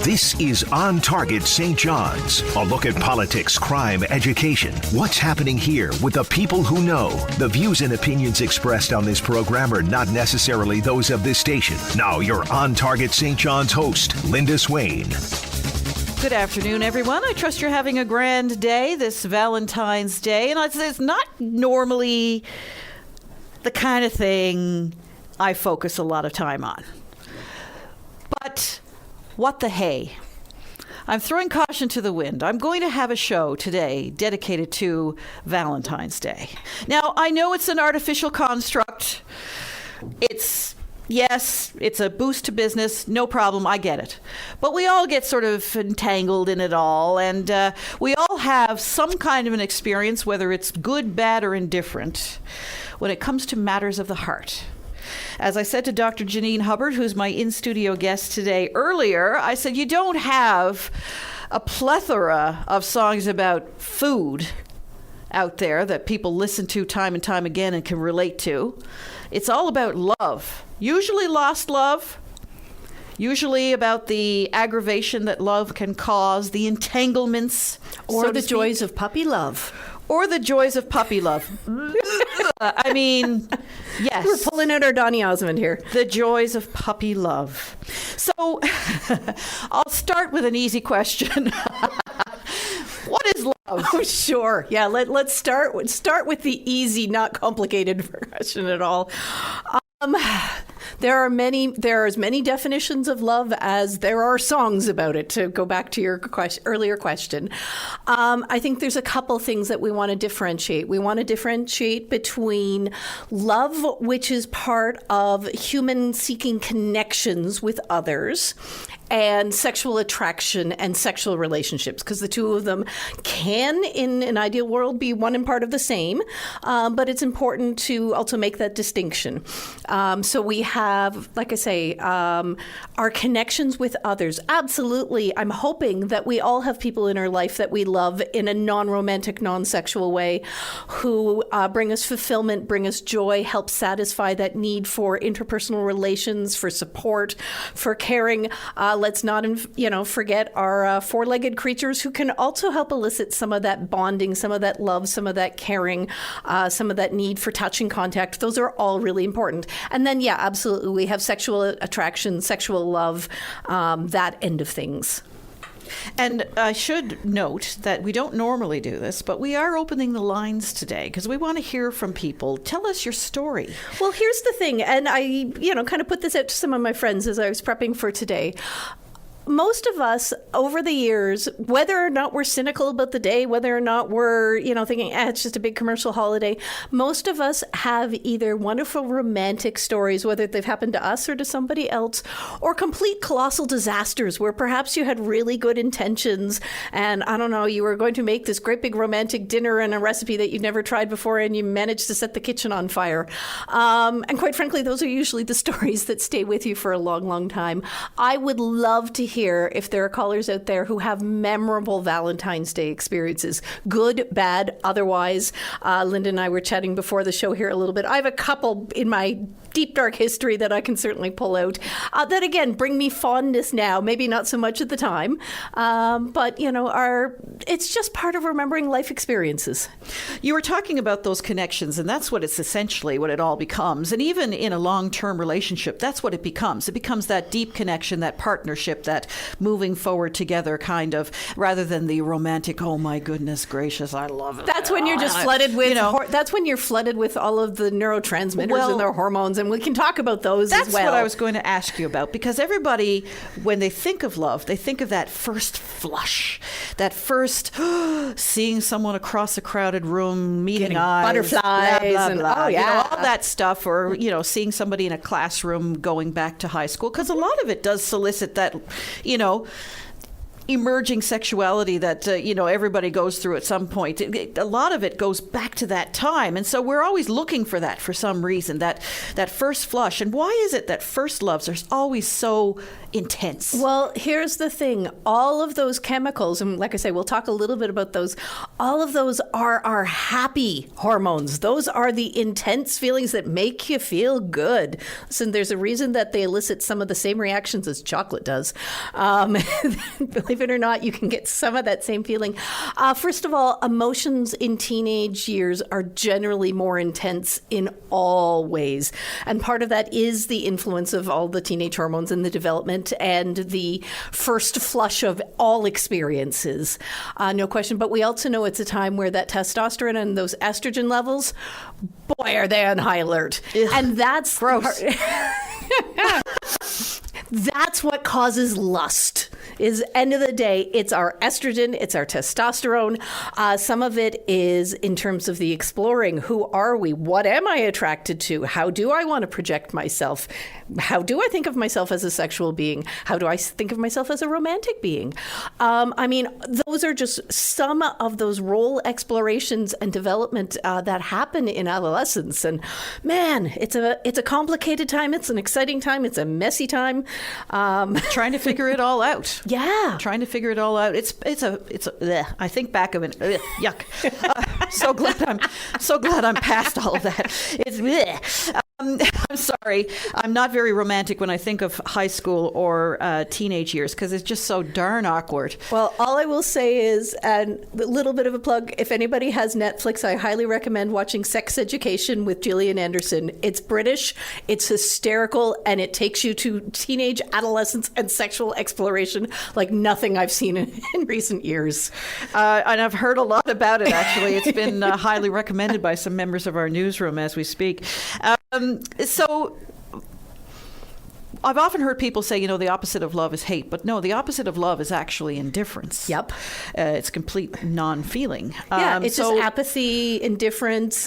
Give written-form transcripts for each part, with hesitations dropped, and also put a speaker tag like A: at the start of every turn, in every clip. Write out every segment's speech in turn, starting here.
A: This is On Target St. John's, a look at politics, crime, education. What's happening here with the people who know. The views and opinions expressed on this program are not necessarily those of this station. Now, your On Target St. John's host, Linda Swain.
B: Good afternoon, everyone. I trust you're having a grand day this Valentine's Day. And it's not normally the kind of thing I focus a lot of time on. But what the hey? I'm throwing caution to the wind. I'm going to have a show today dedicated to Valentine's Day. Now, I know it's an artificial construct. Yes, it's a boost to business. No problem. I get it. But we all get sort of entangled in it all. And we all have some kind of an experience, whether it's good, bad, or indifferent, when it comes to matters of the heart. As I said to Dr. Janine Hubbard, who's my in-studio guest today earlier, I said, you don't have a plethora of songs about food out there that people listen to time and time again and can relate to. It's all about love, usually lost love, usually about the aggravation that love can cause, the entanglements.
C: Or the joys of puppy love.
B: Or the joys of puppy love. I mean, yes.
C: We're pulling out our Donny Osmond here.
B: The joys of puppy love. So I'll start with an easy question. What is love?
C: Oh, sure. Yeah, let's start with the easy, not complicated question at all. There are as many definitions of love as there are songs about it, to go back to your earlier question. I think there's a couple things that we want to differentiate. We want to differentiate between love, which is part of human seeking connections with others, and sexual attraction and sexual relationships, because the two of them can, in an ideal world, be one and part of the same, but it's important to also make that distinction. So we have, like I say, our connections with others. Absolutely, I'm hoping that we all have people in our life that we love in a non-romantic, non-sexual way, who bring us fulfillment, bring us joy, help satisfy that need for interpersonal relations, for support, for caring. Let's not, forget our four-legged creatures who can also help elicit some of that bonding, some of that love, some of that caring, some of that need for touch and contact. Those are all really important. And then, yeah, absolutely, we have sexual attraction, sexual love, that end of things.
B: And I should note that we don't normally do this, but we are opening the lines today because we want to hear from people. Tell us your story.
C: Well, here's the thing, and I, kind of put this out to some of my friends as I was prepping for today. Most of us over the years, whether or not we're cynical about the day, whether or not we're, thinking, it's just a big commercial holiday, most of us have either wonderful romantic stories, whether they've happened to us or to somebody else, or complete colossal disasters where perhaps you had really good intentions and, I don't know, you were going to make this great big romantic dinner and a recipe that you'd never tried before and you managed to set the kitchen on fire. And quite frankly, those are usually the stories that stay with you for a long, long time. I would love to hear if there are callers out there who have memorable Valentine's Day experiences, good, bad, otherwise. Linda and I were chatting before the show here a little bit. I have a couple in my deep, dark history that I can certainly pull out that, again, bring me fondness now, maybe not so much at the time, but, it's just part of remembering life experiences.
B: You were talking about those connections, and that's what it's essentially what it all becomes. And even in a long-term relationship, that's what it becomes. It becomes that deep connection, that partnership, that moving forward together kind of, rather than the romantic, oh my goodness gracious, I love it.
C: That's when you're just flooded with, that's when you're flooded with all of the neurotransmitters and their hormones, and we can talk about those as well.
B: That's what I was going to ask you about, because everybody, when they think of love, they think of that first flush, that first seeing someone across a crowded room, meeting
C: getting
B: eyes,
C: butterflies,
B: blah, blah,
C: and
B: blah,
C: oh yeah,
B: all that stuff, or seeing somebody in a classroom going back to high school, because a lot of it does solicit that, emerging sexuality that everybody goes through at some point. A lot of it goes back to that time, and so we're always looking for that for some reason. That first flush. And why is it that first loves are always so intense?
C: Well, here's the thing. All of those chemicals, and like I say, we'll talk a little bit about those. All of those are our happy hormones. Those are the intense feelings that make you feel good. Listen, there's a reason that they elicit some of the same reactions as chocolate does. Believe it or not, you can get some of that same feeling. First of all, emotions in teenage years are generally more intense in all ways. And part of that is the influence of all the teenage hormones and the development and the first flush of all experiences. No question. But we also know it's a time where that testosterone and those estrogen levels, boy, are they on high alert.
B: Ugh,
C: and that's
B: gross.
C: That's what causes lust. Is end of the day, it's our estrogen, it's our testosterone. Some of it is in terms of the exploring. Who are we? What am I attracted to? How do I want to project myself? How do I think of myself as a sexual being? How do I think of myself as a romantic being? I mean, those are just some of those role explorations and development that happen in adolescence. And man, it's a complicated time. It's an exciting time. It's a messy time.
B: Trying to figure it all out.
C: Yeah,
B: trying to figure it all out. It's bleh. I think back of it. Yuck. So glad I'm past all of that. It's bleh. I'm sorry. I'm not very romantic when I think of high school or teenage years because it's just so darn awkward.
C: Well, all I will say is, and a little bit of a plug, if anybody has Netflix, I highly recommend watching Sex Education with Gillian Anderson. It's British, it's hysterical, and it takes you to teenage, adolescence, and sexual exploration like nothing I've seen in recent years.
B: And I've heard a lot about it, actually. It's been highly recommended by some members of our newsroom as we speak. So I've often heard people say, the opposite of love is hate. But no, the opposite of love is actually indifference.
C: Yep.
B: It's complete non-feeling.
C: Yeah, it's just apathy, indifference.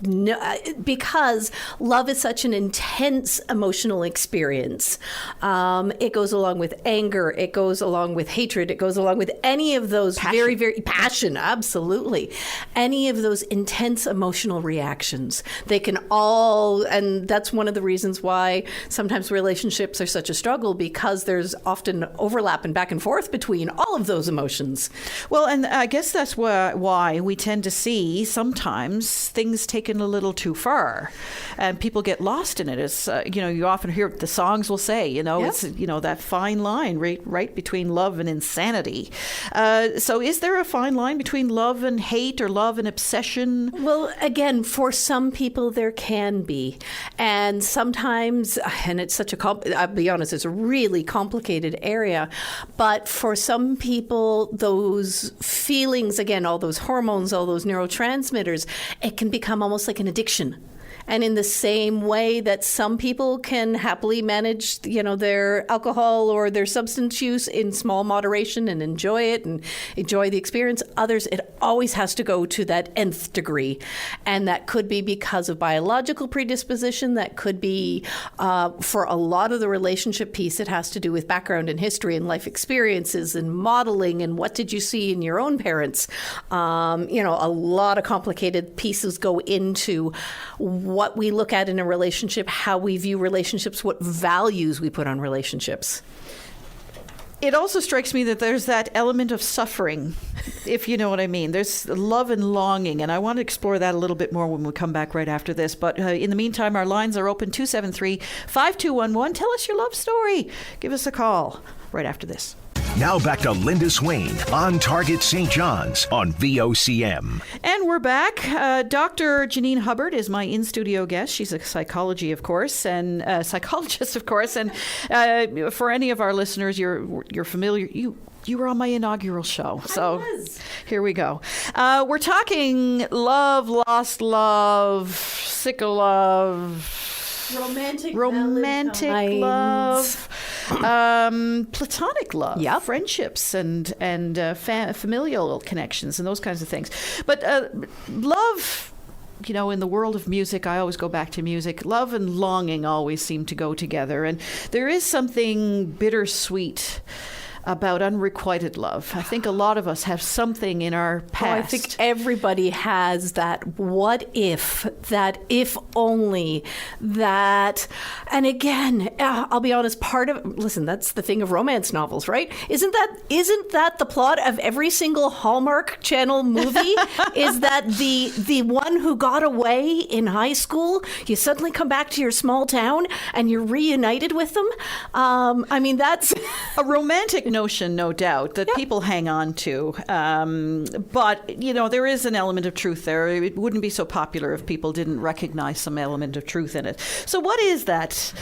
C: No, because love is such an intense emotional experience. It goes along with anger. It goes along with hatred. It goes along with any of those very, very passion. Absolutely. Any of those intense emotional reactions. They can all, and that's one of the reasons why sometimes relationships are such a struggle, because there's often overlap and back and forth between all of those emotions.
B: Well, and I guess that's why we tend to see sometimes things taken a little too far and people get lost in it. As you often hear the songs will say, it's that fine line right between love and insanity. So is there a fine line between love and hate or love and obsession?
C: Well, again, for some people there can be, and sometimes, and it's such I'll be honest, it's a really complicated area, but for some people those feelings, again, all those hormones, all those neurotransmitters, it can become almost like an addiction. And in the same way that some people can happily manage, their alcohol or their substance use in small moderation and enjoy it and enjoy the experience, others, it always has to go to that nth degree. And that could be because of biological predisposition. That could be, for a lot of the relationship piece, it has to do with background and history and life experiences and modeling and what did you see in your own parents. A lot of complicated pieces go into what we look at in a relationship, how we view relationships, what values we put on relationships.
B: It also strikes me that there's that element of suffering, if you know what I mean. There's love and longing, and I want to explore that a little bit more when we come back right after this. But in the meantime, our lines are open, 273-5211. Tell us your love story. Give us a call right after this.
A: Now back to Linda Swain on Target St. John's on VOCM.
B: And we're back. Dr. Janine Hubbard is my in-studio guest. She's a psychologist, of course, and for any of our listeners, you're familiar. You were on my inaugural show, so here we go. We're talking love, lost love, sick of love,
C: romantic
B: love. Platonic love, friendships, and familial connections, and those kinds of things. But love in the world of music, I always go back to music. Love and longing always seem to go together. And there is something bittersweet about unrequited love. I think a lot of us have something in our past.
C: I think everybody has that what if, that if only, that, and again, I'll be honest, listen, that's the thing of romance novels, right? Isn't that the plot of every single Hallmark Channel movie? Is that the one who got away in high school, you suddenly come back to your small town and you're reunited with them? That's
B: a romantic notion, no doubt, that people hang on to. But, there is an element of truth there. It wouldn't be so popular if people didn't recognize some element of truth in it. So what is that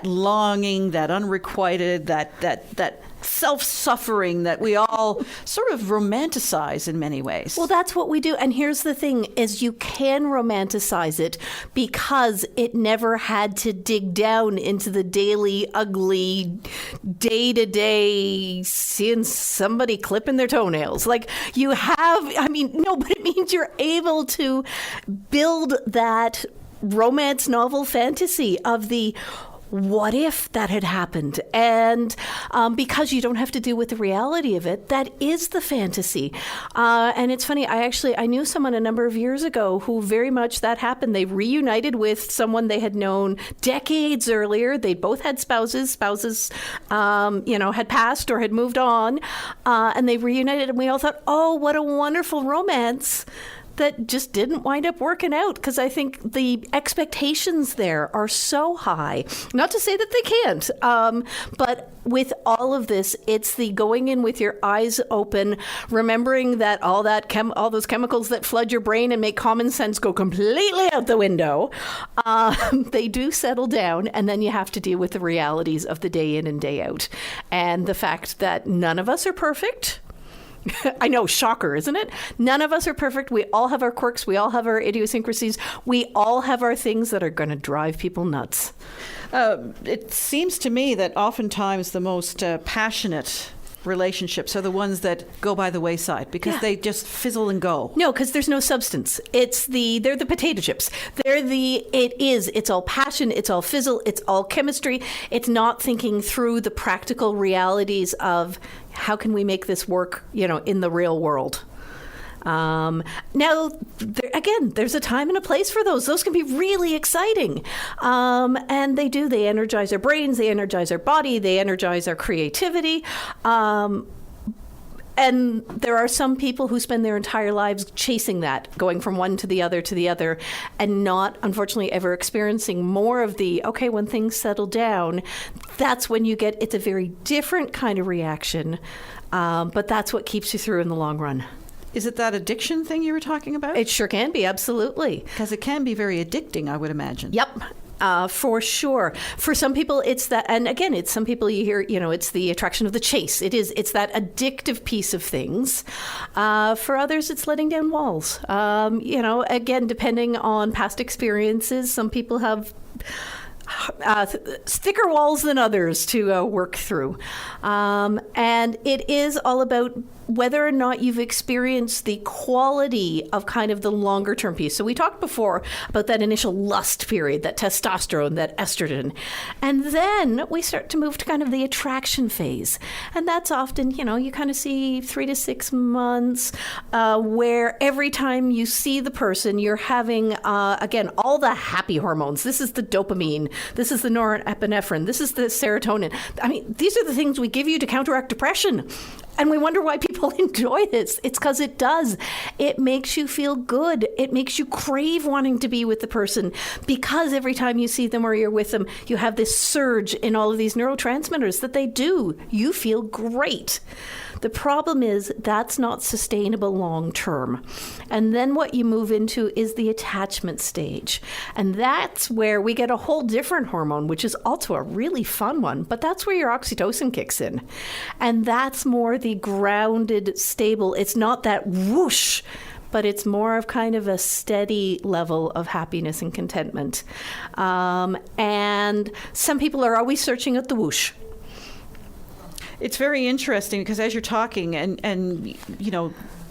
B: longing, that unrequited, that self-suffering that we all sort of romanticize in many ways?
C: Well, that's what we do. And here's the thing, is you can romanticize it because it never had to dig down into the daily, ugly, day-to-day seeing somebody clipping their toenails. Like you have, but it means you're able to build that romance novel fantasy of the what if that had happened? And because you don't have to deal with the reality of it, that is the fantasy. And it's funny, I knew someone a number of years ago who very much that happened. They reunited with someone they had known decades earlier. They both had spouses. Had passed or had moved on. And they reunited, and we all thought, oh, what a wonderful romance. That just didn't wind up working out because I think the expectations there are so high. Not to say that they can't, but with all of this, it's the going in with your eyes open, remembering that all those chemicals that flood your brain and make common sense go completely out the window. They do settle down, and then you have to deal with the realities of the day in and day out, and the fact that none of us are perfect. I know, shocker, isn't it? None of us are perfect. We all have our quirks. We all have our idiosyncrasies. We all have our things that are going to drive people nuts.
B: It seems to me that oftentimes the most passionate relationships are the ones that go by the wayside because they just fizzle and go.
C: No, because there's no substance. They're the potato chips. It's all passion, it's all fizzle, it's all chemistry. It's not thinking through the practical realities of how can we make this work, in the real world. Now, there's a time and a place for those. Those can be really exciting. And they energize our brains, they energize our body, they energize our creativity. And there are some people who spend their entire lives chasing that, going from one to the other, and not, unfortunately, ever experiencing more of when things settle down, that's when it's a very different kind of reaction. But that's what keeps you through in the long run.
B: Is it that addiction thing you were talking about?
C: It sure can be, absolutely.
B: Because it can be very addicting, I would imagine.
C: Yep. For sure. For some people, it's that, and again, it's some people you hear, it's the attraction of the chase. It's that addictive piece of things. For others, it's letting down walls. Again, depending on past experiences, some people have thicker walls than others to work through. And it is all about whether or not you've experienced the quality of kind of the longer term piece. So we talked before about that initial lust period, that testosterone, that estrogen. And then we start to move to kind of the attraction phase. And that's often, you kind of see 3 to 6 months where every time you see the person, you're having, again, all the happy hormones. This is the dopamine. This is the norepinephrine. This is the serotonin. These are the things we give you to counteract depression. And we wonder why people enjoy this. It's because it does. It makes you feel good. It makes you crave wanting to be with the person because every time you see them or you're with them, you have this surge in all of these neurotransmitters that they do. You feel great. The problem is that's not sustainable long term. And then what you move into is the attachment stage. And that's where we get a whole different hormone, which is also a really fun one. But that's where your oxytocin kicks in. And that's more the grounded, stable. It's not that whoosh, but it's more of kind of a steady level of happiness and contentment. And some people are always searching at the whoosh.
B: It's very interesting because as you're talking and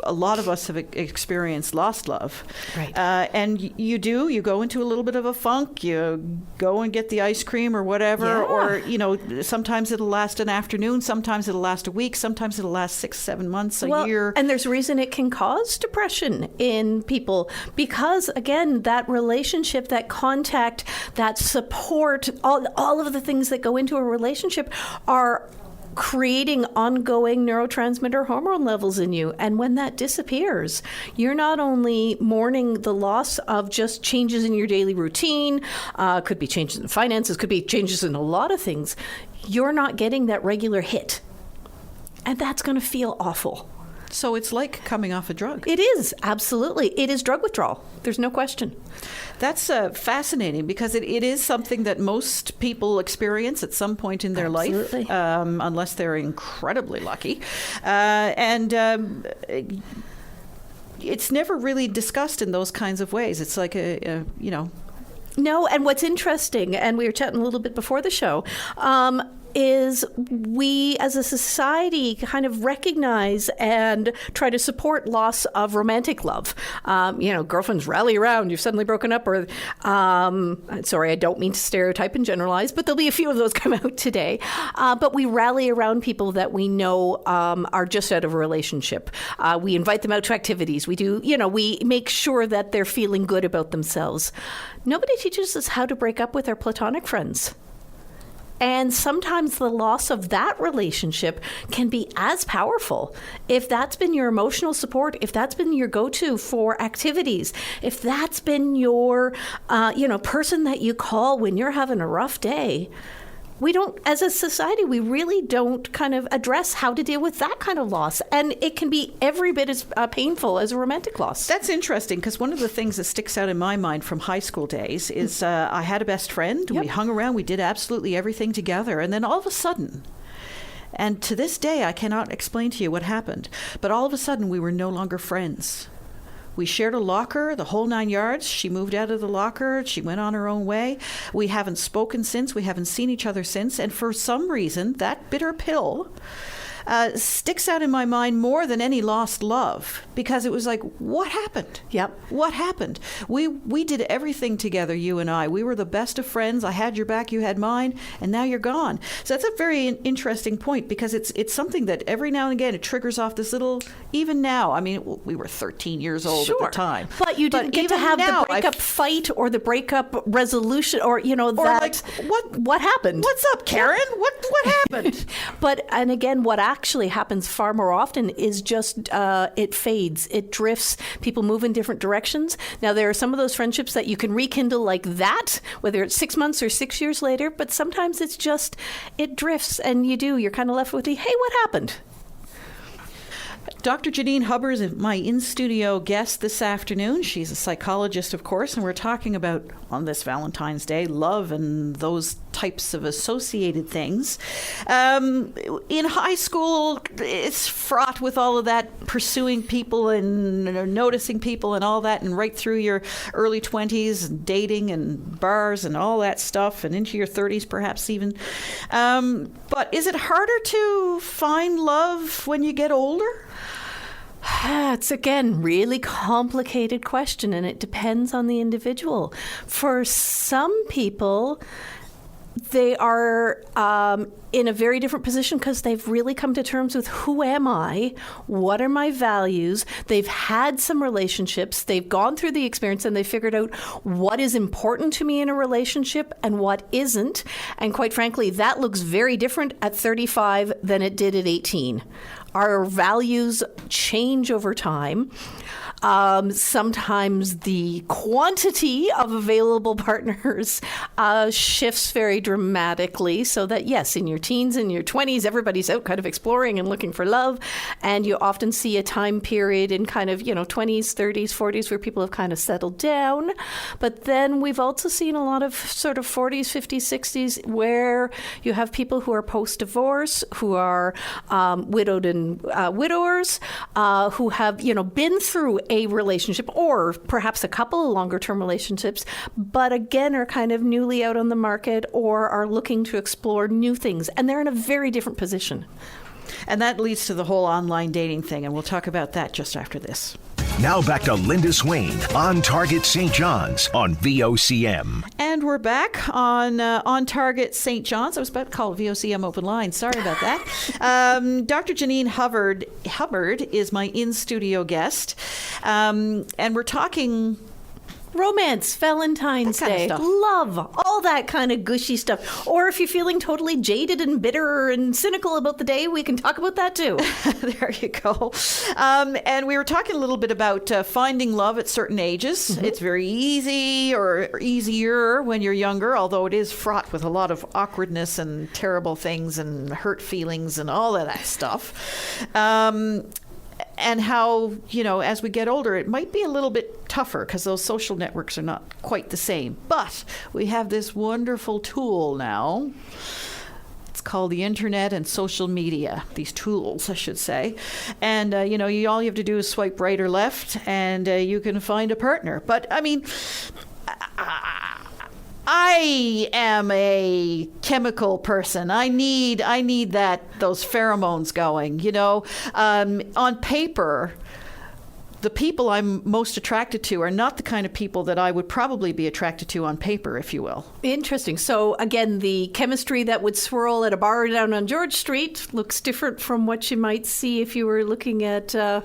B: a lot of us have experienced lost love.
C: Right.
B: And you go into a little bit of a funk, you go and get the ice cream or whatever, or, sometimes it'll last an afternoon, sometimes it'll last a week, sometimes it'll last 6-7 months, a year.
C: And there's a reason it can cause depression in people because, again, that relationship, that contact, that support, all of the things that go into a relationship are creating ongoing neurotransmitter hormone levels in you. And when that disappears, you're not only mourning the loss of just changes in your daily routine, could be changes in finances, could be changes in a lot of things. You're not getting that regular hit. And that's going to feel awful.
B: So it's like coming off a drug.
C: It is, absolutely. It is drug withdrawal. There's no question.
B: That's fascinating because it is something that most people experience at some point in their life, unless they're incredibly lucky. It's never really discussed in those kinds of ways. It's like
C: No, and what's interesting, and we were chatting a little bit before the show, is we as a society kind of recognize and try to support loss of romantic love. Girlfriends rally around, you've suddenly broken up, or sorry, I don't mean to stereotype and generalize, but there'll be a few of those come out today. But we rally around people that we know are just out of a relationship. We invite them out to activities. We do, we make sure that they're feeling good about themselves. Nobody teaches us how to break up with our platonic friends. And sometimes the loss of that relationship can be as powerful. If that's been your emotional support, if that's been your go-to for activities, if that's been your, person that you call when you're having a rough day, we don't, as a society, we really don't kind of address how to deal with that kind of loss. And it can be every bit as painful as a romantic loss.
B: That's interesting because one of the things that sticks out in my mind from high school days is I had a best friend. Yep. We hung around. We did absolutely everything together. And then all of a sudden, and to this day, I cannot explain to you what happened, but all of a sudden we were no longer friends. We shared a locker, the whole 9 yards. She moved out of the locker. She went on her own way. We haven't spoken since. We haven't seen each other since. And for some reason, that bitter pill sticks out in my mind more than any lost love, because it was like, what happened?
C: Yep.
B: What happened? We did everything together, you and I. We were the best of friends. I had your back, you had mine, and now you're gone. So that's a very interesting point, because it's something that every now and again it triggers off this little, even now, I mean, we were 13 years old at the time.
C: But you didn't get to have the breakup fight or the breakup resolution or, that.
B: Like,
C: what happened?
B: What's up, Karen? What happened?
C: And again, what actually happens far more often is just it fades, it drifts, people move in different directions. Now, there are some of those friendships that you can rekindle like that, whether it's 6 months or 6 years later, but sometimes it's just, it drifts and you're kind of left with the, hey, what happened?
B: Dr. Janine Hubbard is my in-studio guest this afternoon. She's a psychologist, of course, and we're talking about, on this Valentine's Day, love and those types of associated things. In high school, it's fraught with all of that, pursuing people and noticing people and all that, and right through your early 20s, and dating and bars and all that stuff, and into your 30s perhaps even. But is it harder to find love when you get older?
C: It's, again, really complicated question, and it depends on the individual. For some people, they are in a very different position because they've really come to terms with, who am I? What are my values? They've had some relationships. They've gone through the experience and they figured out what is important to me in a relationship and what isn't. And quite frankly, that looks very different at 35 than it did at 18. Our values change over time. Sometimes the quantity of available partners shifts very dramatically, so that, yes, in your teens and your 20s, everybody's out kind of exploring and looking for love. And you often see a time period in kind of, 20s, 30s, 40s where people have kind of settled down. But then we've also seen a lot of sort of 40s, 50s, 60s where you have people who are post-divorce, who are widowed and widowers, who have, been through a relationship or perhaps a couple of longer-term relationships, but again are kind of newly out on the market or are looking to explore new things. And they're in a very different position.
B: And that leads to the whole online dating thing, and we'll talk about that just after this.
A: Now back to Linda Swain on Target St. John's on VOCM.
B: And we're back on Target St. John's. I was about to call it VOCM Open Line. Sorry about that. Dr. Janine Hubbard is my in-studio guest. And we're talking
C: romance, Valentine's Day, love, all that kind of gushy stuff. Or if you're feeling totally jaded and bitter and cynical about the day, we can talk about that too.
B: There you go. And we were talking a little bit about finding love at certain ages. Mm-hmm. It's very easy or easier when you're younger, although it is fraught with a lot of awkwardness and terrible things and hurt feelings and all of that stuff. And how, as we get older, it might be a little bit tougher because those social networks are not quite the same. But we have this wonderful tool now. It's called the internet and social media, these tools, I should say. And, all you have to do is swipe right or left, and you can find a partner. But, I mean, I am a chemical person. I need those pheromones going, on paper. The people I'm most attracted to are not the kind of people that I would probably be attracted to on paper, if you will.
C: Interesting. So again, the chemistry that would swirl at a bar down on George Street looks different from what you might see if you were looking at a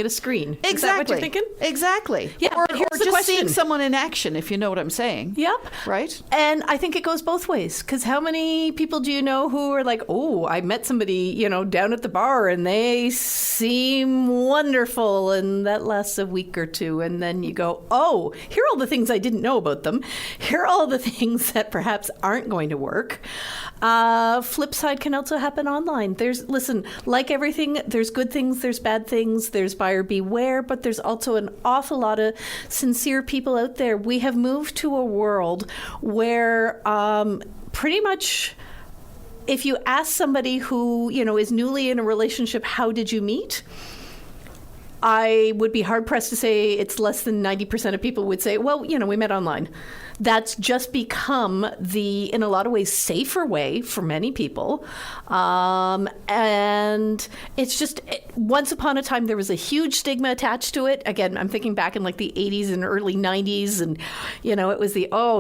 C: screen.
B: Exactly.
C: Is that what you're thinking?
B: Exactly.
C: Yeah.
B: Or
C: here's the
B: just
C: question.
B: seeing someone in action, if you know what I'm saying.
C: Yep.
B: Right.
C: And I think it goes both ways, because how many people do you know who are like, oh, I met somebody, down at the bar and they seem wonderful, and that lasts a week or two, and then you go, oh, here are all the things I didn't know about them. Here are all the things that perhaps aren't going to work. Flip side can also happen online. Listen, like everything, there's good things, there's bad things, there's buyer beware, but there's also an awful lot of sincere people out there. We have moved to a world where pretty much if you ask somebody who, is newly in a relationship, how did you meet? I would be hard-pressed to say it's less than 90% of people would say, well, we met online. That's just become in a lot of ways, safer way for many people. And it's just, once upon a time, there was a huge stigma attached to it. Again, I'm thinking back in like the 80s and early 90s, and, it was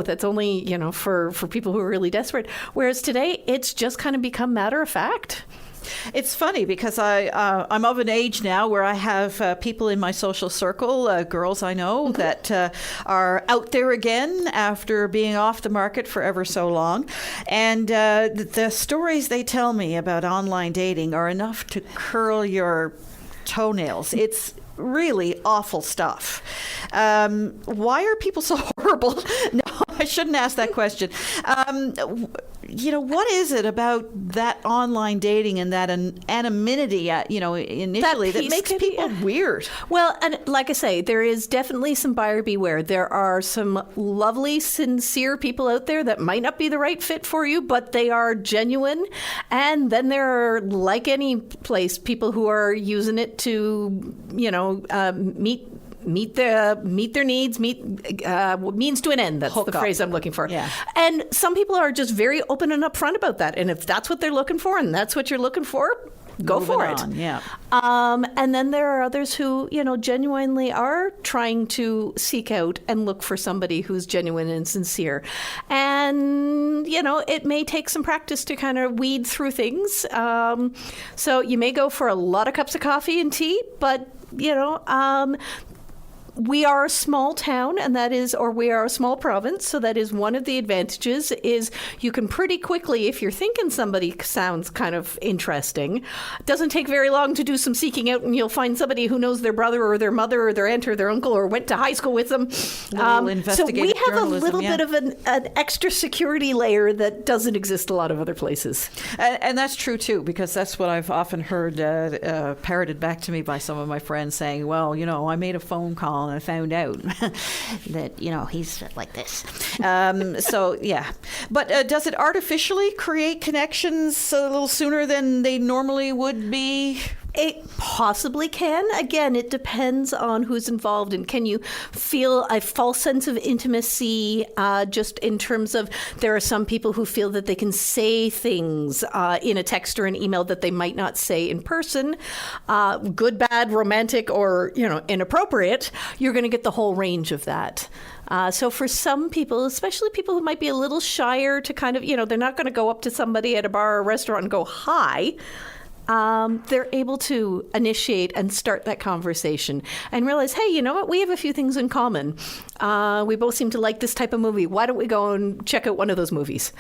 C: that's only, for people who are really desperate. Whereas today, it's just kind of become matter of fact.
B: It's funny because I'm of an age now where I have people in my social circle, girls I know, that are out there again after being off the market for ever so long. And the stories they tell me about online dating are enough to curl your toenails. It's really awful stuff. Why are people so horrible? No, I shouldn't ask that question. What is it about that online dating and that anonymity, initially that makes people weird?
C: Well, and like I say, there is definitely some buyer beware. There are some lovely, sincere people out there that might not be the right fit for you, but they are genuine. And then there are, like any place, people who are using it to, meet their needs, means to an end. That's the phrase I'm looking for.
B: Yeah.
C: And some people are just very open and upfront about that. And if that's what they're looking for and that's what you're looking for, go for it.
B: Yeah.
C: And then there are others who, genuinely are trying to seek out and look for somebody who's genuine and sincere. And, it may take some practice to kind of weed through things. So you may go for a lot of cups of coffee and tea, but, we are a small town, we are a small province, so that is one of the advantages, is you can pretty quickly, if you're thinking somebody sounds kind of interesting, it doesn't take very long to do some seeking out, and you'll find somebody who knows their brother or their mother or their aunt or their uncle or went to high school with them.
B: So we
C: have a little bit of an extra security layer that doesn't exist a lot of other places.
B: And that's true, too, because that's what I've often heard parroted back to me by some of my friends saying, well, I made a phone call and I found out that, he's like this. So, yeah. But does it artificially create connections a little sooner than they normally would be?
C: It possibly can. Again, it depends on who's involved, and can you feel a false sense of intimacy just in terms of there are some people who feel that they can say things in a text or an email that they might not say in person, good, bad, romantic, or inappropriate. You're going to get the whole range of that. So for some people, especially people who might be a little shyer to kind of, they're not going to go up to somebody at a bar or a restaurant and go, hi. They're able to initiate and start that conversation and realize, hey, you know what? We have a few things in common. We both seem to like this type of movie. Why don't we go and check out one of those movies?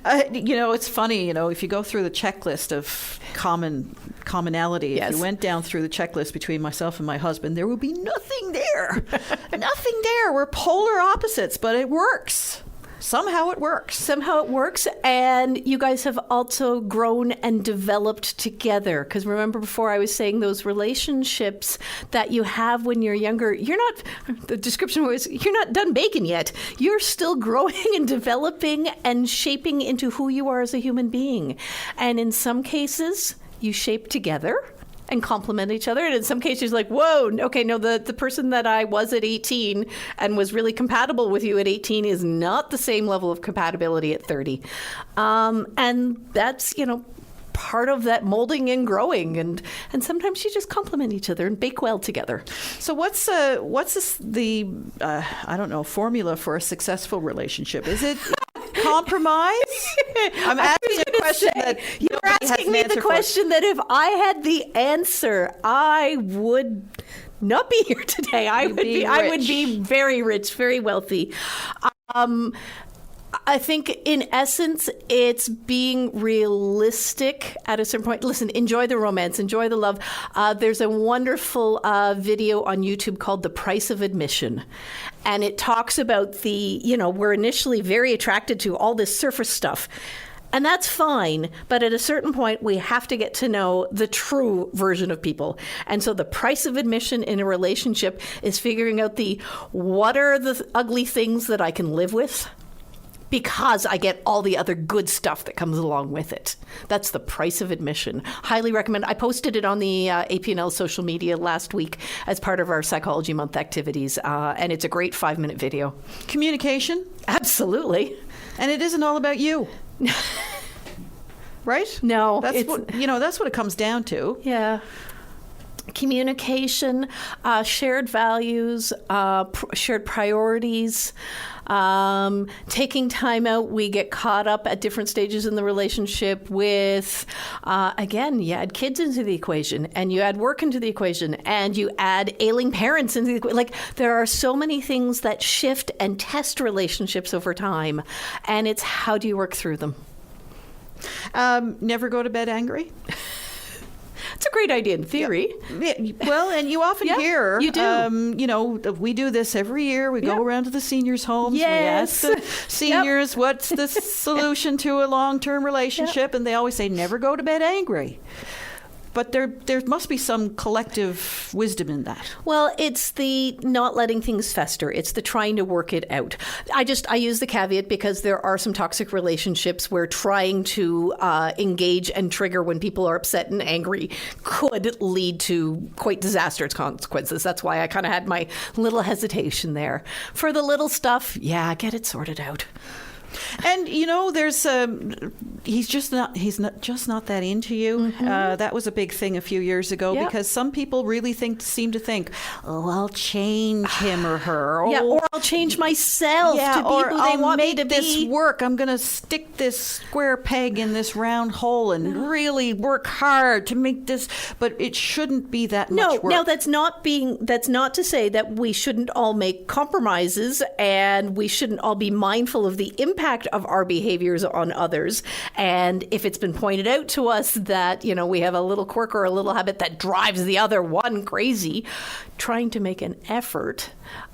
B: It's funny, if you go through the checklist of commonality,
C: yes.
B: If you went down through the checklist between myself and my husband, there would be nothing there. Nothing there. We're polar opposites, but it works. Somehow it works. And you guys have also grown and developed together. Because remember before I was saying those relationships that you have when you're younger, the description was, you're not done baking yet. You're still growing and developing and shaping into who you are as a human being. And in some cases, you shape together and complement each other. And in some cases, like, whoa, okay, no, the person that I was at 18 and was really compatible with you at 18 is not the same level of compatibility at 30. And that's, part of that molding and growing. And sometimes you just complement each other and bake well together. So what's the formula for a successful relationship? Is it compromise? I'm asking a question that
C: you're asking me the question that if I had the answer, I would not be here today. I would be very rich, very wealthy. I think in essence, it's being realistic at a certain point. Listen, enjoy the romance, enjoy the love. There's a wonderful video on YouTube called The Price of Admission. And it talks about we're initially very attracted to all this surface stuff. And that's fine, but at a certain point, we have to get to know the true version of people. And so the price of admission in a relationship is figuring out what are the ugly things that I can live with, because I get all the other good stuff that comes along with it. That's the price of admission. Highly recommend. I posted it on the APNL social media last week as part of our Psychology Month activities, and it's a great 5-minute video.
B: Communication?
C: Absolutely.
B: And it isn't all about you. Right?
C: No.
B: That's what it comes down to.
C: Yeah. Communication, shared values, shared priorities, taking time out. We get caught up at different stages in the relationship with, again, you add kids into the equation, and you add work into the equation, and you add ailing parents into the equation. Like, there are so many things that shift and test relationships over time, and it's how do you work through them?
B: Never go to bed angry?
C: It's a great idea in theory.
B: Yeah. Well, and you often hear,
C: you do.
B: We do this every year. We go around to the seniors' homes.
C: Yes.
B: We ask the seniors, what's the solution to a long-term relationship? And they always say, never go to bed angry. But there must be some collective wisdom in that. Well,
C: it's the not letting things fester. It's the trying to work it out. I use the caveat because there are some toxic relationships where trying to engage and trigger when people are upset and angry could lead to quite disastrous consequences. That's why I kind of had my little hesitation there. For the little stuff, get it sorted out.
B: And there's he's just not that into you.
C: Mm-hmm.
B: That was a big thing a few years ago because some people really seem to think, I'll change him or her,
C: or I'll change myself to be who they want me to be.
B: This work. I'm going to stick this square peg in this round hole and really work hard to make this. But it shouldn't be that much work.
C: No, that's not to say that we shouldn't all make compromises and we shouldn't all be mindful of the impact of our behaviors on others. And if it's been pointed out to us that, we have a little quirk or a little habit that drives the other one crazy, trying to make an effort,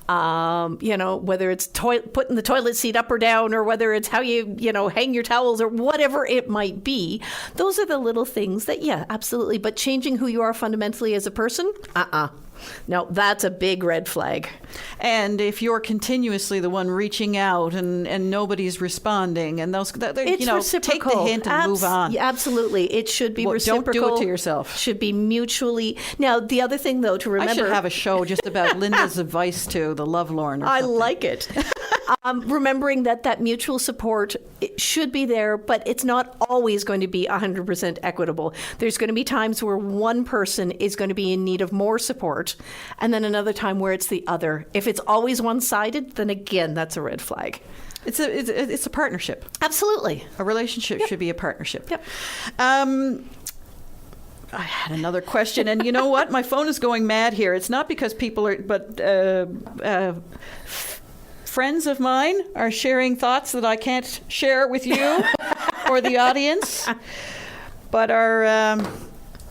C: whether it's putting the toilet seat up or down, or whether it's how you hang your towels or whatever it might be. Those are the little things that, absolutely. But changing who you are fundamentally as a person, No, that's a big red flag.
B: And if you're continuously the one reaching out and nobody's responding, and those,
C: It's reciprocal.
B: take the hint and move on.
C: Yeah, absolutely. It should be reciprocal.
B: Don't do it to yourself.
C: Should be mutually. Now, the other thing, though, to remember.
B: I should have a show just about Linda's advice to the lovelorn.
C: I like it. Remembering that mutual support, it should be there, but it's not always going to be 100% equitable. There's going to be times where one person is going to be in need of more support, and then another time where it's the other. If it's always one-sided, then again, that's a red flag.
B: It's a partnership.
C: Absolutely.
B: A relationship should be a partnership.
C: Yep.
B: I had another question, and you know what? My phone is going mad here. It's not because people are, but friends of mine are sharing thoughts that I can't share with you or the audience, but are,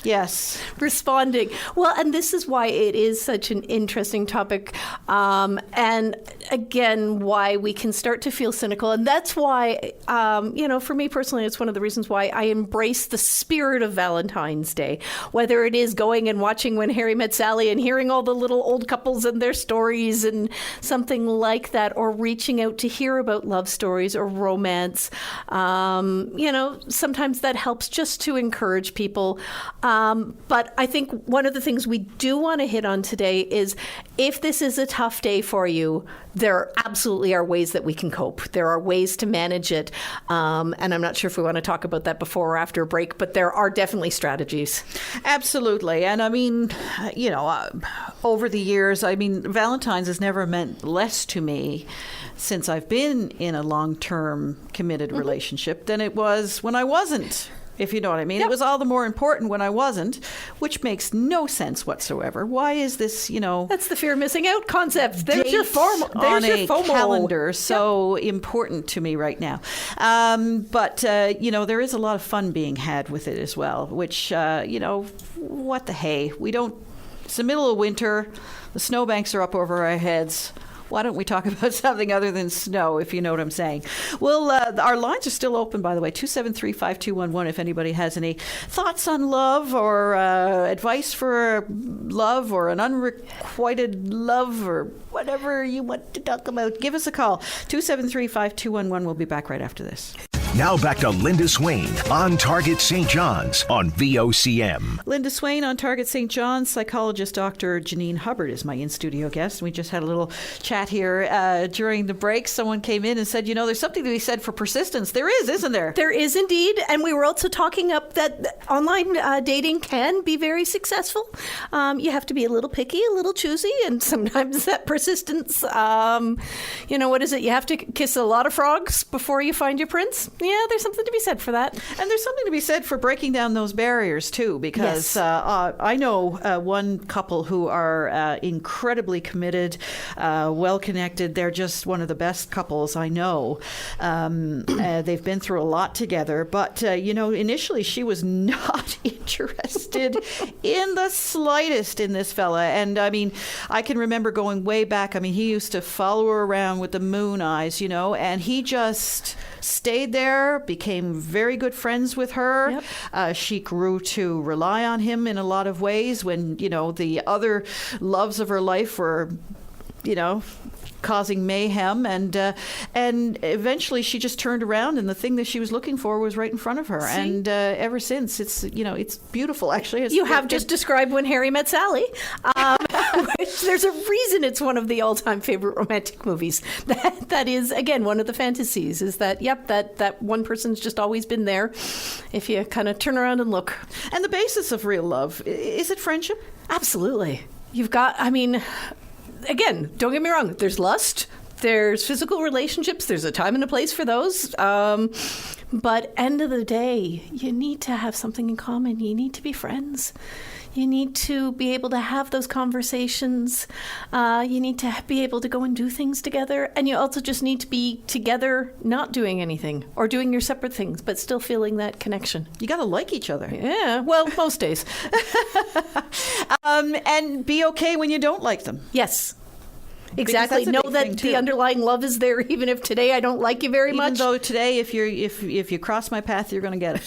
B: yes.
C: Responding. Well, and this is why it is such an interesting topic. And again, why we can start to feel cynical. And that's why, for me personally, it's one of the reasons why I embrace the spirit of Valentine's Day. Whether it is going and watching When Harry Met Sally and hearing all the little old couples and their stories and something like that, or reaching out to hear about love stories or romance. Sometimes that helps just to encourage people. But I think one of the things we do want to hit on today is if this is a tough day for you, there absolutely are ways that we can cope. There are ways to manage it. And I'm not sure if we want to talk about that before or after a break, but there are definitely strategies.
B: Absolutely. And I mean, over the years, Valentine's has never meant less to me since I've been in a long-term committed relationship than it was when I wasn't. If you know what I mean. Yep. It was all the more important when I wasn't, which makes no sense whatsoever. Why is this,
C: That's the fear of missing out concept. There's your
B: FOMO calendar so important to me right now. But there is a lot of fun being had with it as well, which, what the hey. It's the middle of winter. The snowbanks are up over our heads. Why don't we talk about something other than snow, if you know what I'm saying? Well, our lines are still open, by the way, 273-5211, if anybody has any thoughts on love or advice for love or an unrequited love or whatever you want to talk about. Give us a call, 273-5211. We'll be back right after this.
A: Now back to Linda Swain on Target St. John's on VOCM.
B: Linda Swain on Target St. John's. Psychologist Dr. Janine Hubbard is my in-studio guest. We just had a little chat here during the break. Someone came in and said, there's something to be said for persistence. There is, isn't there?
C: There is indeed. And we were also talking up that online dating can be very successful. You have to be a little picky, a little choosy, and sometimes that persistence, what is it? You have to kiss a lot of frogs before you find your prince. Yeah, there's something to be said for that.
B: And there's something to be said for breaking down those barriers, too, because
C: yes.
B: I know one couple who are incredibly committed, well-connected. They're just one of the best couples I know. They've been through a lot together. But, initially she was not interested in the slightest in this fella. And, I can remember going way back. He used to follow her around with the moon eyes, and he just stayed there, became very good friends with her. Yep. She grew to rely on him in a lot of ways when, the other loves of her life were, causing mayhem, and eventually she just turned around, and the thing that she was looking for was right in front of her. See? And ever since, it's it's beautiful. Actually,
C: you have just described When Harry Met Sally. There's a reason it's one of the all-time favorite romantic movies. That is, again, one of the fantasies. Is that that one person's just always been there. If you kind of turn around and look.
B: And the basis of real love, is it friendship?
C: Absolutely. You've got. Again, don't get me wrong, there's lust, there's physical relationships, there's a time and a place for those. But end of the day, you need to have something in common. You need to be friends. You need to be able to have those conversations. You need to be able to go and do things together. And you also just need to be together, not doing anything or doing your separate things, but still feeling that connection.
B: You got to like each other.
C: Yeah, well, most days.
B: And be okay when you don't like them.
C: Yes. Exactly. Know that the underlying love is there, even if today I don't like you very much.
B: Even though today, if you cross my path, you're going to get it.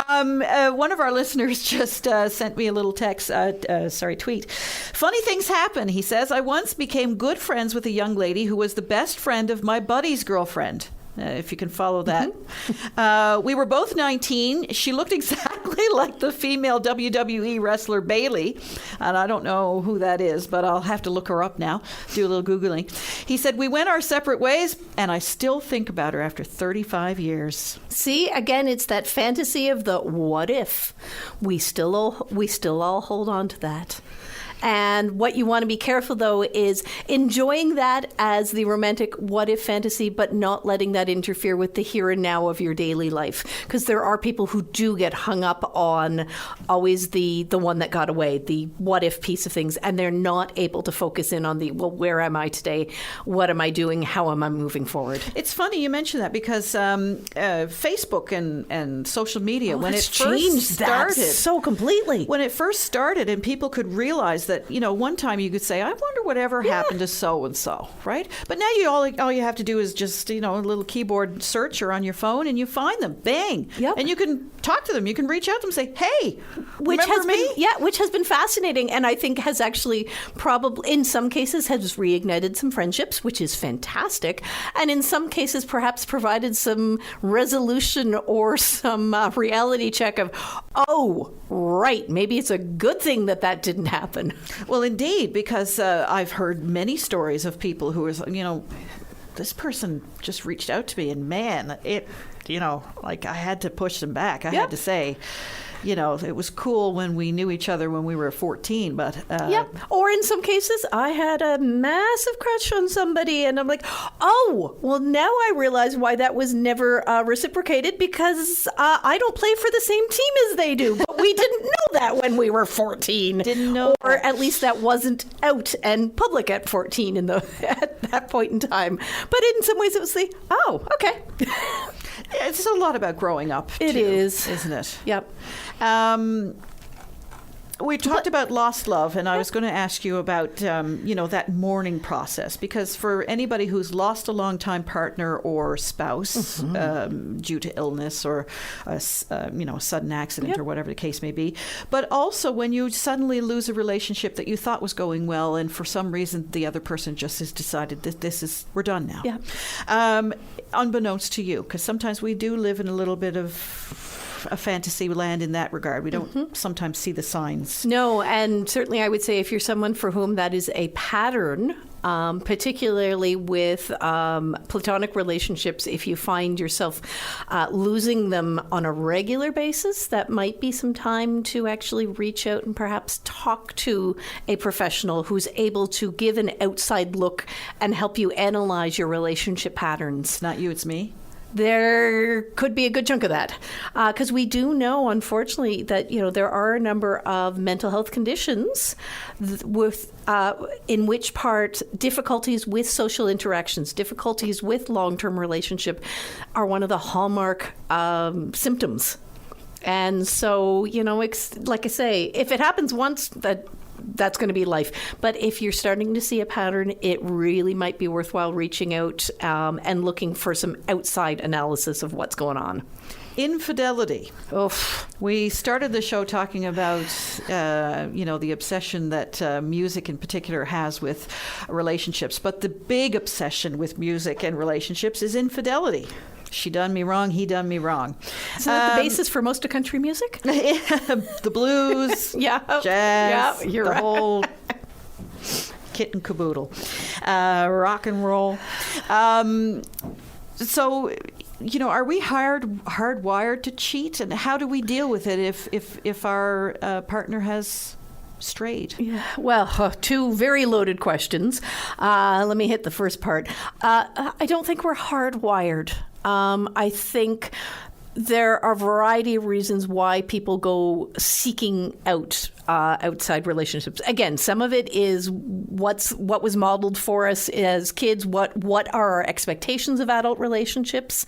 B: One of our listeners just sent me a little tweet. Funny things happen, he says. I once became good friends with a young lady who was the best friend of my buddy's girlfriend. If you can follow that. We were both 19. She looked exactly like the female WWE wrestler Bayley. And I don't know who that is, but I'll have to look her up now, do a little Googling. He said, we went our separate ways, and I still think about her after 35 years.
C: See, again, it's that fantasy of the what if. We still all hold on to that. And what you want to be careful, though, is enjoying that as the romantic what-if fantasy, but not letting that interfere with the here and now of your daily life. Because there are people who do get hung up on always the one that got away, the what-if piece of things, and they're not able to focus in on the, well, where am I today? What am I doing? How am I moving forward?
B: It's funny you mention that because Facebook and social media, when it first
C: changed
B: started
C: so completely.
B: When it first started and people could realize that, one time you could say, I wonder whatever happened to so-and-so, right? But now all you have to do is just, a little keyboard search or on your phone and you find them. Bang.
C: Yep.
B: And you can talk to them. You can reach out to them and say, hey, remember me?
C: Which has been fascinating and I think has actually probably, in some cases, has reignited some friendships, which is fantastic. And in some cases, perhaps provided some resolution or some reality check of, oh, right, maybe it's a good thing that didn't happen.
B: Well, indeed, because I've heard many stories of people who are, this person just reached out to me and man, it, I had to push them back. I had to say, it was cool when we knew each other when we were 14, but...
C: Or in some cases, I had a massive crush on somebody, and I'm like, oh, well, now I realize why that was never reciprocated, because I don't play for the same team as they do. But we didn't know that when we were 14.
B: Didn't know.
C: Or at least that wasn't out and public at 14 at that point in time. But in some ways, it was okay.
B: It's a lot about growing up,
C: It
B: too,
C: is.
B: Isn't it?
C: Yep.
B: We talked about lost love, and I was going to ask you about, that mourning process, because for anybody who's lost a long-time partner or spouse due to illness or, a sudden accident or whatever the case may be, but also when you suddenly lose a relationship that you thought was going well, and for some reason the other person just has decided that we're done now.
C: Yeah.
B: Unbeknownst to you, because sometimes we do live in a little bit of a fantasy land in that regard. We don't sometimes see the signs.
C: No, and certainly I would say if you're someone for whom that is a pattern, particularly with platonic relationships, if you find yourself losing them on a regular basis, that might be some time to actually reach out and perhaps talk to a professional who's able to give an outside look and help you analyze your relationship patterns.
B: It's not you, it's me.
C: There could be a good chunk of that, because we do know, unfortunately, that there are a number of mental health conditions with in which part difficulties with social interactions, difficulties with long-term relationship, are one of the hallmark symptoms. And so, like I say, if it happens once, that's going to be life. But if you're starting to see a pattern, it really might be worthwhile reaching out and looking for some outside analysis of what's going on.
B: Infidelity.
C: Oof.
B: We started the show talking about, the obsession that music in particular has with relationships. But the big obsession with music and relationships is infidelity. She done me wrong, he done me wrong.
C: Isn't that the basis for most of country music?
B: The blues,
C: jazz,
B: the whole kit and caboodle, rock and roll. So, are we hardwired to cheat? And how do we deal with it if our partner has strayed?
C: Yeah. Well, two very loaded questions. Let me hit the first part. I don't think we're hardwired. I think there are a variety of reasons why people go seeking out outside relationships. Again, some of it is what was modeled for us as kids. What are our expectations of adult relationships?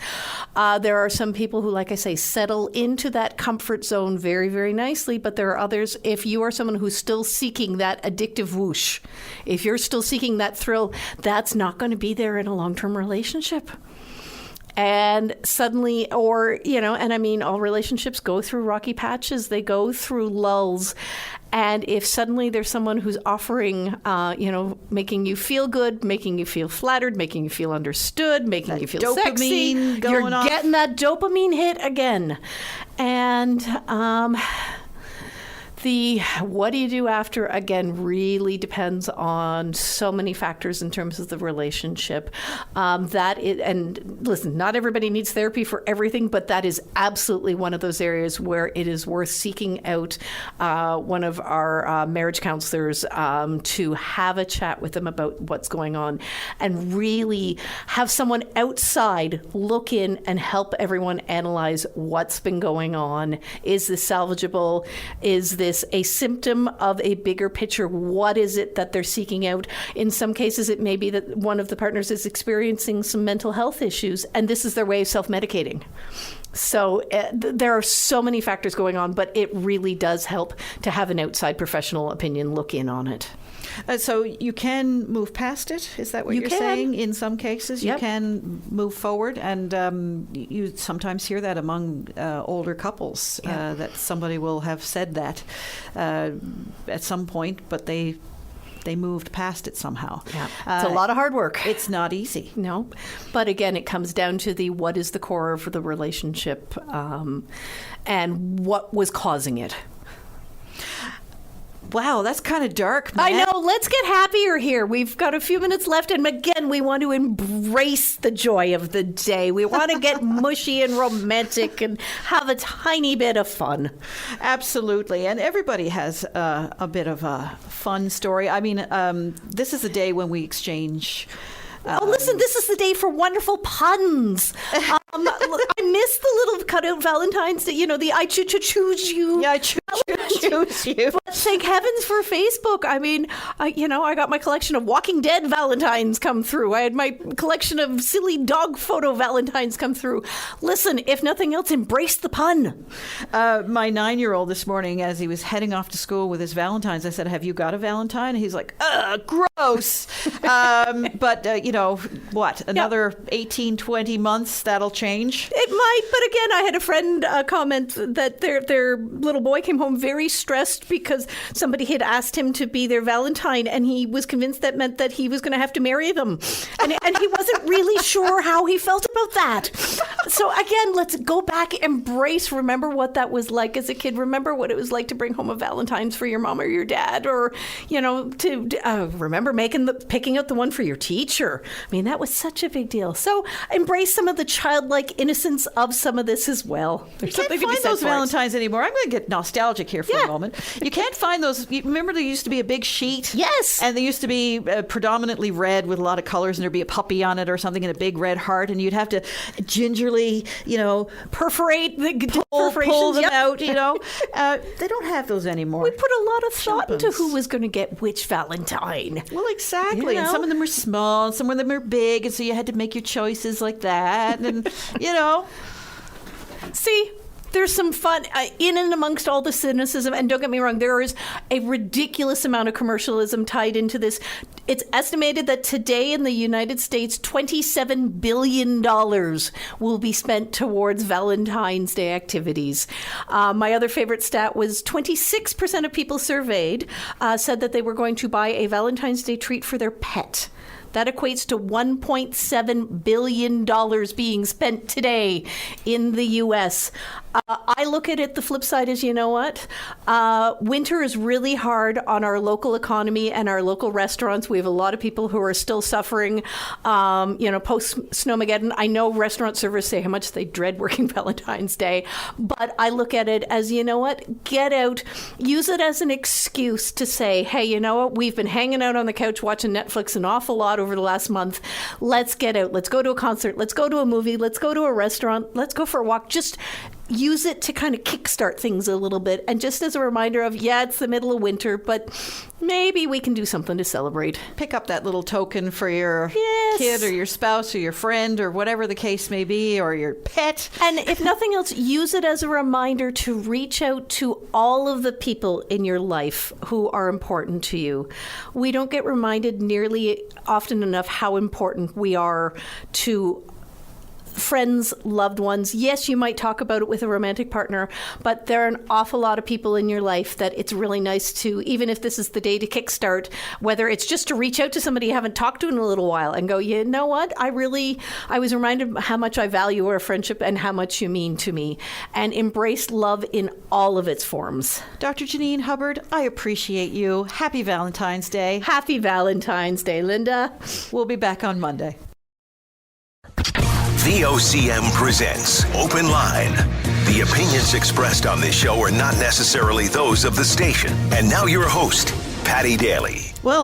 C: There are some people who, like I say, settle into that comfort zone very, very nicely. But there are others. If you are someone who's still seeking that addictive whoosh, if you're still seeking that thrill, that's not going to be there in a long-term relationship. And suddenly, or, and I mean, all relationships go through rocky patches. They go through lulls. And if suddenly there's someone who's offering, making you feel good, making you feel flattered, making you feel understood, making you feel sexy, you're getting that dopamine hit again. And the what do you do after, again, really depends on so many factors in terms of the relationship. And listen, not everybody needs therapy for everything, but that is absolutely one of those areas where it is worth seeking out one of our marriage counselors to have a chat with them about what's going on and really have someone outside look in and help everyone analyze what's been going on. Is this salvageable? Is this a symptom of a bigger picture? What is it that they're seeking out? In some cases, it may be that one of the partners is experiencing some mental health issues, and this is their way of self-medicating. So there are so many factors going on, but it really does help to have an outside professional opinion look in on it.
B: So you can move past it? Is that what you're saying? In some cases, you can move forward, and you sometimes hear that among older couples, that somebody will have said that at some point, but they moved past it somehow. Yeah.
C: It's a lot of hard work.
B: It's not easy.
C: No. But again, it comes down to what is the core of the relationship and what was causing it.
B: Wow, that's kind of dark, man.
C: I know. Let's get happier here. We've got a few minutes left. And again, we want to embrace the joy of the day. We want to get mushy and romantic and have a tiny bit of fun.
B: Absolutely. And everybody has a bit of a fun story. I mean, this is a day when we exchange...
C: listen, this is the day for wonderful puns. I miss the little cutout Valentine's Day, the I choose you.
B: Yeah, I choose you.
C: But thank heavens for Facebook. I mean, I got my collection of Walking Dead Valentines come through. I had my collection of silly dog photo Valentines come through. Listen, if nothing else, embrace the pun.
B: My 9-year-old this morning, as he was heading off to school with his Valentines, I said, "Have you got a Valentine?" And he's like, gross. But, what, another 18, 20 months, that'll change?
C: It might, but again, I had a friend comment that their little boy came home very stressed because somebody had asked him to be their Valentine, and he was convinced that meant that he was going to have to marry them. And he wasn't really sure how he felt about that. So again, let's go back, embrace, remember what that was like as a kid. Remember what it was like to bring home a Valentine's for your mom or your dad, or, to remember picking out the one for your teacher. I mean, that was such a big deal. So embrace some of the childlike innocence of some of this as well.
B: You can't find those Valentines anymore. I'm going to get nostalgic here for a moment. You can't find those. Remember, there used to be a big sheet?
C: Yes.
B: And they used to be predominantly red with a lot of colors, and there'd be a puppy on it or something and a big red heart, and you'd have to gingerly,
C: perforate the
B: pull them out, They don't have those anymore.
C: We put a lot of thought into who was going to get which Valentine.
B: Well, exactly. And some of them are small, some of them are big, and so you had to make your choices like that. And,
C: See, there's some fun in and amongst all the cynicism. And don't get me wrong, there is a ridiculous amount of commercialism tied into this. It's estimated that today in the United States, $27 billion will be spent towards Valentine's Day activities. My other favorite stat was 26% of people surveyed said that they were going to buy a Valentine's Day treat for their pet. That equates to $1.7 billion being spent today in the U.S. I look at it, the flip side is, winter is really hard on our local economy and our local restaurants. We have a lot of people who are still suffering, post-Snowmageddon. I know restaurant servers say how much they dread working Valentine's Day, but I look at it as, get out, use it as an excuse to say, hey, we've been hanging out on the couch watching Netflix an awful lot over the last month. Let's get out. Let's go to a concert. Let's go to a movie. Let's go to a restaurant. Let's go for a walk. Just use it to kind of kickstart things a little bit. And just as a reminder of, it's the middle of winter, but maybe we can do something to celebrate.
B: Pick up that little token for your kid or your spouse or your friend or whatever the case may be, or your pet.
C: And if nothing else, use it as a reminder to reach out to all of the people in your life who are important to you. We don't get reminded nearly often enough how important we are to friends, loved ones. Yes, you might talk about it with a romantic partner, but there are an awful lot of people in your life that it's really nice to, even if this is the day to kickstart, whether it's just to reach out to somebody you haven't talked to in a little while and go, you know what, I was reminded how much I value our friendship and how much you mean to me, and embrace love in all of its forms.
B: Dr. Janine Hubbard, I appreciate you. Happy Valentine's Day.
C: Happy Valentine's Day, Linda.
B: We'll be back on Monday.
A: VOCM presents Open Line. The opinions expressed on this show are not necessarily those of the station. And now your host, Patty Daly.
B: Well,